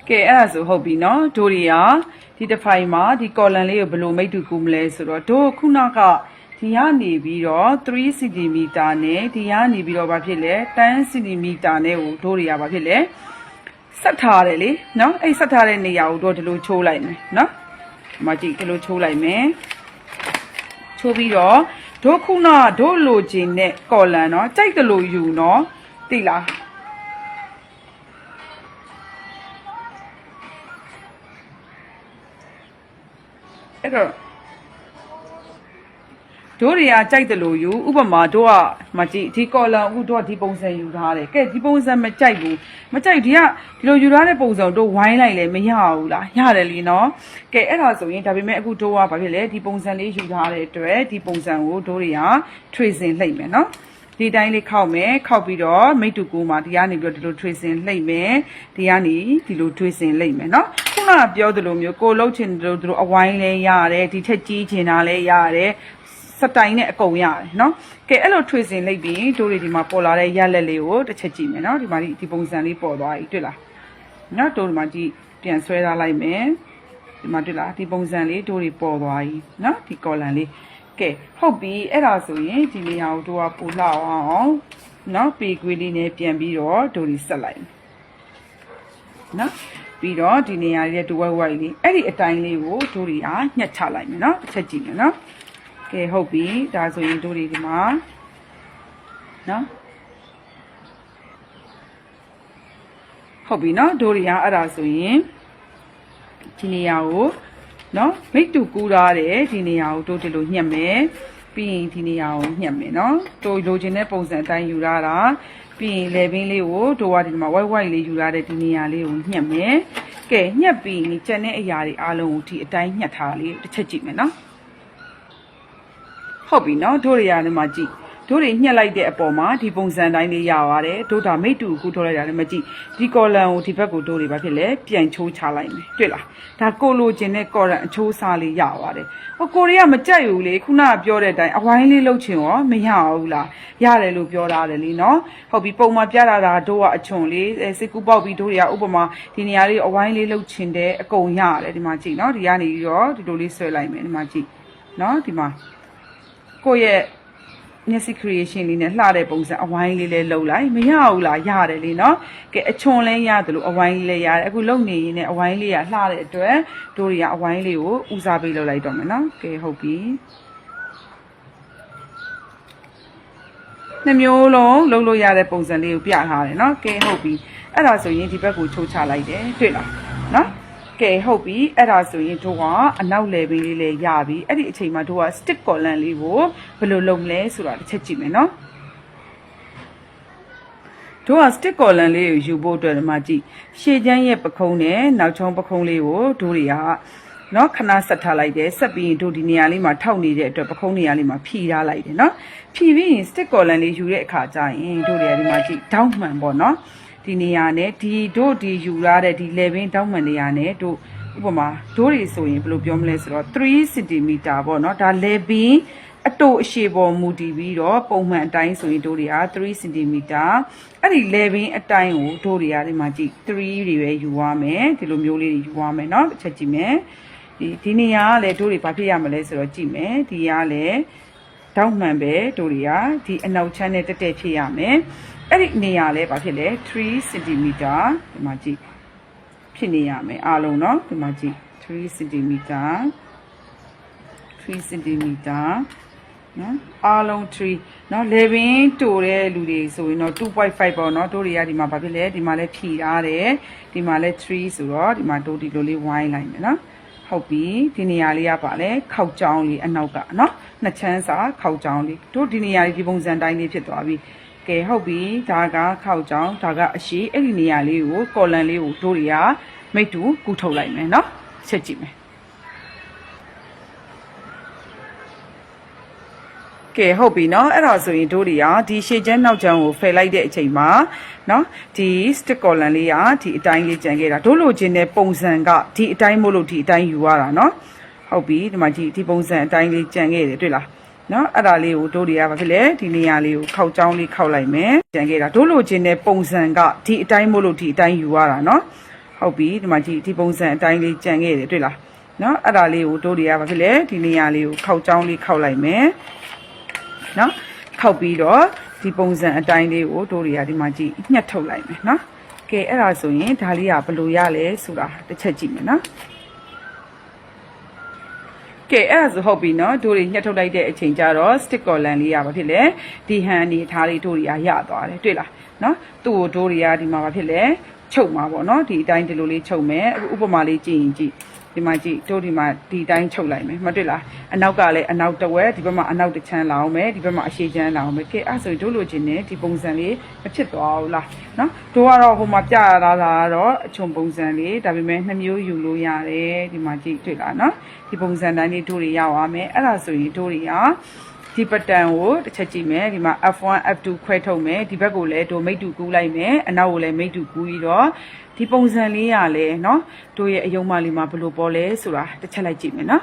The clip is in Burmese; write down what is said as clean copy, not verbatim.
ကဲအဲ့ဒါဆိုဟုတ်ပြီနော်တို့တွေကဒီတစ်ဖိုင်မှာဒီ column လေးကိုဘယ်လိုမိတ်တူကူမလဲဆိုတော့တို့ခုနကဒီကနေပြီးတော့3 cm နဲ့ဒီကနေပြီးတော့ဘာဖြစ်လဲ10 cm နဲ့ကိုတို့တွေကဘာဖြစ်လဲဆက်ထားတယ်လေနော်အဲ့ဆက်ထားတဲ့နေရာကိုတို့ဒီလိုချိုးလိုက်မယ်နော်ဒီမှာကြည့်ဒီလိုချိုးလိုက်မယ်ချိုးပြီးတော့တို့ခုနတို့လိုချင်တဲ့ column နော်ကြိုက်တယ်လို့ယူနော်သိလားအဲ့တော့တို့တွေကကြိုက်တယ်လို့ယူဥပမာတို့ကမကြည့်ဒီ column အခုတို့ကဒီပုံစံယူထားတယ်ကဲဒီပုံစံမကြိုက်ဘူးမကြိုက်ဒီကဒီလိုယူထားတဲ့ပုံစံတို့ဝိုင်းလိုက်လဲမရဘူးလားရတယ်လीနော်ကဲအဲ့ဒါဆိုရင်ဒါပေမဲ့အခုတို့ကဘာဖြစ်လဲဒီပုံစံလေးယူထားတဲ့အတွက်ဒီပုံစံကိုတို့တွေက tracing လှိမ့်မယ်နော်ဒီတိုင်းလေးခောက်မယ်ခောက်ပြီးတော့မိတ်တူကူမှာဒီကနေပြီးတော့ဒီလို tracing လှိမ့်မယ်ဒီကနေဒီလို tracing လှိမ့်မယ်နော်ခုနကပြောသလိုမျိုးကိုလှုပ်ချင်တယ်လို့တို့အဝိုင်းလဲရတယ်ဒီထက်ကြီးချင်တာလဲရတယ်စတိုင်နဲ့အကုန်ရတယ်နော်ကဲအဲ့လို tracing လိုက်ပြီးတို့တွေဒီမှာပေါ်လာတဲ့ရက်လက်လေးကိုတစ်ချက်ကြည့်မယ်နော်ဒီမှာဒီပုံစံလေးပေါ်သွားပြီတွေ့လားနော်တို့ဒီမှာကြည့်ပြန်ဆွဲထားလိုက်မယ်ဒီမှာတွေ့လားဒီပုံစံလေးတို့တွေပေါ်သွားပြီနော်ဒီ column လေးကဲဟုတ်ပြီအဲ့ဒါဆိုရင်ဒီနေရာကိုတို့ကပူလောက်အောင်နော်ပေကွေးလေးနဲ့ပြန်ပြီးတော့တို့တွေဆက်လိုက်နော်ပြီးတော့ဒီနေရာရဲ့ဒဝိုက်ဝိုက်လေးအဲ့ဒီအတိုင်းလေးကိုတို့တွေကညှက်ချလိုက်မယ်နော်တစ်ချက်ကြည့်မယ်နော်ကဲဟုတ်ပြီဒါဆိုရင်တို့တွေဒီမှာနော်ဟုတ်ပြီနော်တို့တွေကအဲ့ဒါဆိုရင်ဒီနေရာကိုနော်မိတ်တူကူးထားတယ်ဒီနေရာကိုတို့ဒီလိုညှက်မယ်ပြီးရင်ဒီနေရာကိုညှက်မယ်နော်တို့လိုချင်တဲ့ပုံစံအတိုင်းယူရတာပြီးရင်လေပင်းလေးကိုတို့ကဒီမှာ white white လေးယူရတဲ့ဒီနေရာလေးကိုညှက်မယ်ကဲညှက်ပြီးကျန်တဲ့အရာတွေအားလုံးကိုဒီအတိုင်းညှက်ထားလေးတစ်ချက်ကြည့်မယ်နော်ဟုတ်ပြီနော်တို့တွေကလည်းမကြည့်တို့တွေညှက်လိုက်တဲ့အပေါ်မှာဒီပုံစံတိုင်းလေးရပါတယ်တို့ဒါမိတ်တူကူထိုးလိုက်တာလည်းမကြည့်ဒီ column ကိုဒီဘက်ကိုတို့တွေဘာဖြစ်လဲပြန်ချိုးချလိုက်မယ်တွေ့လားဒါကိုလိုချင်တဲ့ column အချိုးစားလေးရပါတယ်ဟိုကိုရီးယားမကြိုက်ဘူးလေခုနကပြောတဲ့အတိုင်းအဝိုင်းလေးလှုပ်ချင်ရောမရဘူးလားရတယ်လို့ပြောတာတယ်လीနော်ဟုတ်ပြီပုံမှာပြတာဒါတို့ကအချွန်လေးစစ်ကူပေါက်ပြီးတို့တွေကဥပမာဒီနေရာလေးအဝိုင်းလေးလှုပ်ချင်တဲ့အကုန်ရတယ်ဒီမှာကြည့်နော်ဒီကနေပြီးတော့ဒီလိုလေးဆွဲလိုက်မယ်ဒီမှာကြည့်နော်ဒီမှာကိုယ့်ရဲ့မျက်စိ creation လေးနဲ့လှတဲ့ပုံစံအဝိုင်းလေးလဲလှုပ်လိုက်မရဘူးလားရတယ်လေနော်ကဲအချွန်လဲရတယ်လို့အဝိုင်းလေးလဲရတယ်အခုလှုပ်နေရင်လည်းအဝိုင်းလေးကလှတဲ့အတွက်တို့တွေကအဝိုင်းလေးကိုဦးစားပေးလှုပ်လိုက်တော့မယ်နော်ကဲဟုတ်ပြီနှမျိုးလုံးလှုပ်လို့ရတဲ့ပုံစံလေးကိုပြထားတယ်နော်ကဲဟုတ်ပြီအဲ့ဒါဆိုရင်ဒီဘက်ကိုချိုးချလိုက်တယ်တွေ့လားနော်ကဲဟုတ်ပြီအဲ့ဒါဆိုရင်တို့ကအနောက်လေပင်းလေးလည်းရပြီအဲ့ဒီအချိန်မှာတို့က stick column လေးကိုဘယ်လိုလုပ်မလဲဆိုတာတစ်ချက်ကြည့်မယ်နော်တို့က stick column လေးကိုယူဖို့အတွက်ဒီမှာကြည့်ရှေ့ချမ်းရဲ့ပခုံးနဲ့နောက်ချောင်းပခုံးလေးကိုတို့တွေကနော်ခဏဆက်ထားလိုက်တယ်ဆက်ပြီးရင်တို့ဒီနေရာလေးမှာထောက်နေတဲ့အတွက်ပခုံးနေရာလေးမှာဖြီထားလိုက်တယ်နော်ဖြီပြီးရင် stick column လေးယူတဲ့အခါကျရင်တို့တွေကဒီမှာကြည့်တောင်းမှန်ပေါ့နော်ဒီနေရာနဲ့ဒီတို့ဒီယူရတဲ့ဒီ level တောင်းမှန်နေရာနဲ့တို့ဥပမာတို့တွေဆိုရင်ဘယ်လိုပြောမလဲဆိုတော့3 cm ပေါ့နော်ဒါ level အတူအရှည်ပေါ်မူတည်ပြီးတော့ပုံမှန်အတိုင်းဆိုရင်တို့တွေက3 cm အဲ့ဒီ level အတိုင်းကိုတို့တွေကဒီမှာကြည့်3တွေပဲယူရမယ်ဒီလိုမျိုးလေးတွေယူရမယ်เนาะတစ်ချက်ကြည့်မယ်ဒီနေရာကလည်းတို့တွေဘာဖြစ်ရမလဲဆိုတော့ကြည့်မယ်ဒီကလည်းတောင်းမှန်ပဲတို့တွေကဒီအနောက်ချမ်းနဲ့တက်တက်ဖြစ်ရမယ်အဲ့ဒီနေရာလဲဘာဖြစ်လဲ3 cm ဒီမှာကြည့်ဖြစ်နေရမယ်အားလုံးเนาะဒီမှာကြည့်3 cm 3 cm နော်အားလုံး3နော်11တိုတဲ့လူတွေဆိုရင်တော့ 2.5 ပေါ့နော်တို့တွေကဒီမှာဘာဖြစ်လဲဒီမှာလဲဖြီထားတယ်ဒီမှာလဲ3ဆိုတော့ဒီမှာတို့ဒီလိုလေးဝိုင်းလိုက်မယ်နော်ဟုတ်ပြီဒီနေရာလေးကပါလဲခောက်ကြောင်းလေးအနောက်ကနော်နှစ်ချမ်းစာခောက်ကြောင်းလေးတို့ဒီနေရာလေးဒီပုံစံတိုင်းလေးဖြစ်သွားပြီကဲဟုတ်ပြီဒါကခောက်ကြောင်းဒါကအရှိအဲ့ဒီနေရာလေးကိုကော်လန်လေးကိုတို့တွေကမိတ်တူကူထုတ်လိုက်မယ်နော်ချက်ကြည့်မယ်ကဲဟုတ်ပြီเนาะအဲ့ဒါဆိုရင်တို့တွေကဒီရှေ့ချမ်းနောက်ချမ်းကိုဖယ်လိုက်တဲ့အချိန်မှာเนาะဒီ stick column လေးကဒီအတိုင်းလေးကြံခဲ့တာတို့လိုချင်တဲ့ပုံစံကဒီအတိုင်းမို့လို့ဒီအတိုင်းယူရတာเนาะဟုတ်ပြီဒီမှာဒီပုံစံအတိုင်းလေးကြံခဲ့တယ်တွေ့လားเนาะအဲ့ဒါလေးကိုတို့တွေကဘာဖြစ်လဲဒီနေရာလေးကိုခောက်ချောင်းလေးခောက်လိုက်မယ်ကြံခဲ့တာတို့လိုချင်တဲ့ပုံစံကဒီအတိုင်းမို့လို့ဒီအတိုင်းယူရတာเนาะဟ ဟုတ်ပြီဒီမှာကြည့်ဒီပုံစံအတိုင်းလေးကြံခဲ့တယ်တွေ့လားနော်အဲ့ဒါလေးကိုတို့တွေကဘာဖြစ်လဲဒီနေရာလေးကိုခောက်ချောင်းလေးခောက်လိုက်မယ်နော်ခောက်ပြီးတော့ဒီပုံစံအတိုင်းလေးကိုတို့တွေကဒီမှာကြည့်ညှက်ထုတ်လိုက်မယ်နော်ကဲအဲ့ဒါဆိုရင်ဒါလေးကဘယ်လိုရလဲဆိုတာတစ်ချက်ကြည့်မယ်နော်ကဲအဲ့ဒါဆိုဟုတ်ပြီနော်တို့တွေညှက်ထုတ်လိုက်တဲ့အချိန်ကျတော့ stick collar လေးရပါဖြစ်လေဒီဟန်အနေထားလေးတို့တွေကရသွားတယ်တွေ့လားနော်သူ့ကိုတို့တွေကဒီမှာပါဖြစ်လေချုပ်မှာပေါ့နော်ဒီအတိုင်းဒီလိုလေးချုပ်မယ်အခုဥပမာလေးကြည့်ရင်ကြည့်ဒီမှာကြည့်တို့ဒီမှာဒီတိုင်းချုပ်လိုက်မယ်မတွေ့လားအနောက်ကလည်းအနောက်တစ်ဝက်ဒီဘက်မှာအနောက်တစ်ချမ်းလောင်းမယ်ဒီဘက်မှာအရှေ့ချမ်းလောင်းမယ်ကဲအဲ့ဆိုတို့လိုချင်တယ်ဒီပုံစံလေးမဖြစ်သွားဘူးလားနော်တို့ကတော့ဟိုမှာပြရတာကတော့အချုံပုံစံလေးဒါပေမဲ့2မျိုးယူလို့ရတယ်ဒီမှာကြည့်တွေ့လားနော်ဒီပုံစံတိုင်းလေးတို့တွေရပါမယ်အဲ့ဒါဆိုရင်တို့တွေကဒီပတန်ကိုတစ်ချက်ကြည့်မယ်ဒီမှာ F1 F2 ခွဲထုတ်မယ်ဒီဘက်ကိုလည်းတို့မိတ်တူကူးလိုက်မယ်အနောက်ကိုလည်းမိတ်တူကူးပြီးတော့ဒီပုံစံလေးရလဲเนาะတို့ရဲ့အယုံမလေးမှာဘယ်လိုပေါ်လဲဆိုတာတစ်ချက်လိုက်ကြည့်မယ်เนาะ